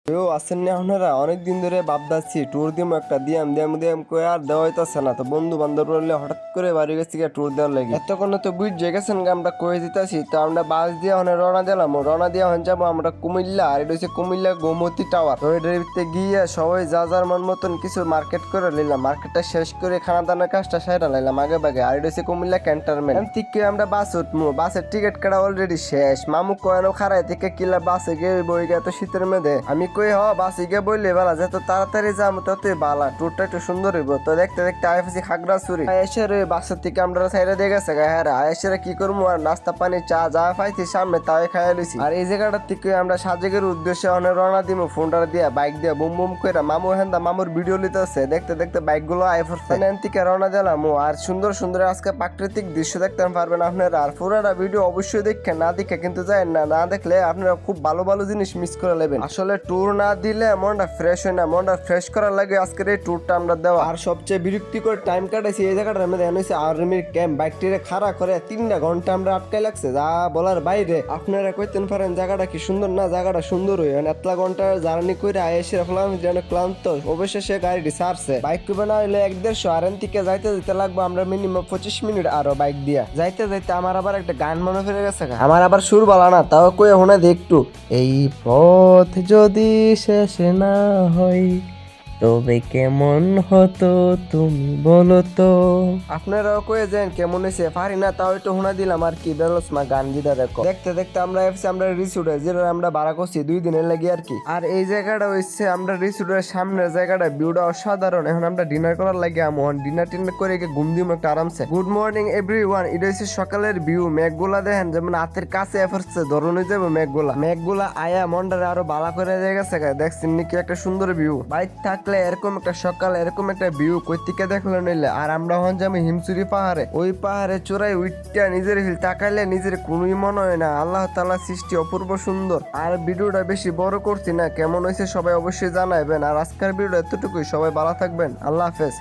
আছেন না আপনারা? অনেকদিন ধরে ভাবতাছি ট্যুর দিম একটা দিয়াম কই আর দেওয়া হইতাছে না। তো বন্ধু বান্ধব বললে হঠাৎ করে বাড়ি গেছি ট্যুর দেওয়ার লাগে। এতক্ষণে তো বুঝে গেছেন আমরা কয়ে দিতাছি। তো আমরা বাস দিয়ে ওখানে রওনা দিলাম, রওনা দিয়ে ওখানে যাবো আমরা কুমিল্লা। আর এটা হচ্ছে কুমিল্লা গোমতী টাওয়ার। তো এটার ভিতরে গিয়ে সবাই যা যার মন মতন কিছু মার্কেট করে নিলাম। মার্কেটটা শেষ করে খানা দানার কাজটা সেরা নিলাম আগে ভাগে। আর এটা হচ্ছে কুমিল্লা ক্যান্টনমেন্ট থেকে আমরা বাস উঠবো। বাসের টিকিট কাটা অলরেডি শেষ। মামু কয়েনও খারাই থেকে কিলা বাসে গিয়ে বই গে তো শীতের মেধে আমি কই বাসে গিয়ে বললে বেলা যত তাড়াতাড়ি যাবো ততই বালা, ট্যুরটা একটু সুন্দর হইব। তো দেখতে দেখতে আইফেছি খাগড়াছড়ি। আয়েশের ওই বাসের থেকে আমরা সাইডে দিয়ে গেছে হ্যাঁ। আয়েশের কি করবো আর নাস্তা পানি চা যা পাইছি সামনে তাই খাইয়া লইছি। আর এই জায়গাটার থেকে আমরা সাজেকের উদ্দেশ্যে অনেক রওনা দিব ফোনটা দিয়ে বাইক দিয়ে বুম বুম করে। মামু হেন্দা মামুর ভিডিও লিতেছে, দেখতে দেখতে বাইক গুলো আইফরছে থেকে রওনা দিলাম। আর সুন্দর সুন্দর আজকে প্রাকৃতিক দৃশ্য দেখতে পারবেন আপনারা। আর পুরাটা ভিডিও অবশ্যই দেখেন, না দেখে কিন্তু যায় না দেখলে আপনারা খুব ভালো ভালো জিনিস মিস করে নেবেন। আসলে ট্যুর না দিলে মনটা ফ্রেশ হয় না, মনটা ফ্রেশ করার লাগে আজকের এই ট্যুরটা আমরা দেওয়া। আর সবচেয়ে বিরক্তিকর টাইম কাটাইছি এই জায়গাটার মধ্যে হচ্ছে আর্মির ক্যাম্প। বাইকটিরে খাড়া করে 3টা ঘন্টা আমরা আটকাই লাগছে, যা বলার বাইরে। আপনারা কইতেন পারেন জায়গাটা কি সুন্দর না? জায়গাটা সুন্দর হই এতলা ঘন্টা জার্নি করে এসে রাখলাম যেন ক্লান্ত। অবশেষে গাড়িটি ছাড়ছে। বাইক করবে না হইলে 1-150 আর থেকে যাইতে যেতে লাগবো আমরা মিনিমাম 25 মিনিট। আরো বাইক দিয়া যাইতে যাইতে আমার আবার একটা গান মনে ফিরে গেছে। আমার আবার সুর বলা না, তাও কই হোনা দে একটু। এই পথ যদি শেষ না হয় তবে কেমন হতো তুমি বলো তো। আপনারাও কয়ে যান কেমন হয়েছে পারি না, তাও একটু শোনা দিলাম আর কি। বেরোস মা গান গিটা দেখো। দেখতে দেখতে আমরা এসেছি আমরা রিসোর্টে, যেটা আমরা ভাড়া করছি 2 দিনের লাগে আর কি। আর এই জায়গাটা হচ্ছে আমরা রিসোর্টের সামনের জায়গাটা, ভিউটা অসাধারণ। এখন আমরা ডিনার করার লাগে আমন ডিনার টিনার করে গিয়ে ঘুম দিম একটা আরামসে। Good morning everyone. এটা হচ্ছে সকালের ভিউ। মেঘগুলা দেখেন যেমন হাতের কাছে এফরছে, ধরুন যাবো মেঘগুলা আয়া মন্ডারে আরো ভালো করে গেছে। দেখছেন নাকি একটা সুন্দর ভিউ? বাইক থাকলে এরকম একটা সকাল এরকম একটা ভিউ কই থেকে দেখলে নইলে। আর আমরা হন যাবো হিমচুরি পাহাড়ে। ওই পাহাড়ে চূড়ায় উইটটা নিজের হিল তাকাইলে নিজের কোনোই মনে হয় না। আল্লাহ তাআলা সৃষ্টি অপূর্ব সুন্দর। আর ভিডিওটা বেশি বড় করছি না, কেমন হয়েছে সবাই অবশ্যই জানাবেন। আর আজকের ভিডিও এতটুকুই, সবাই ভালো থাকবেন, আল্লাহ হাফেজ।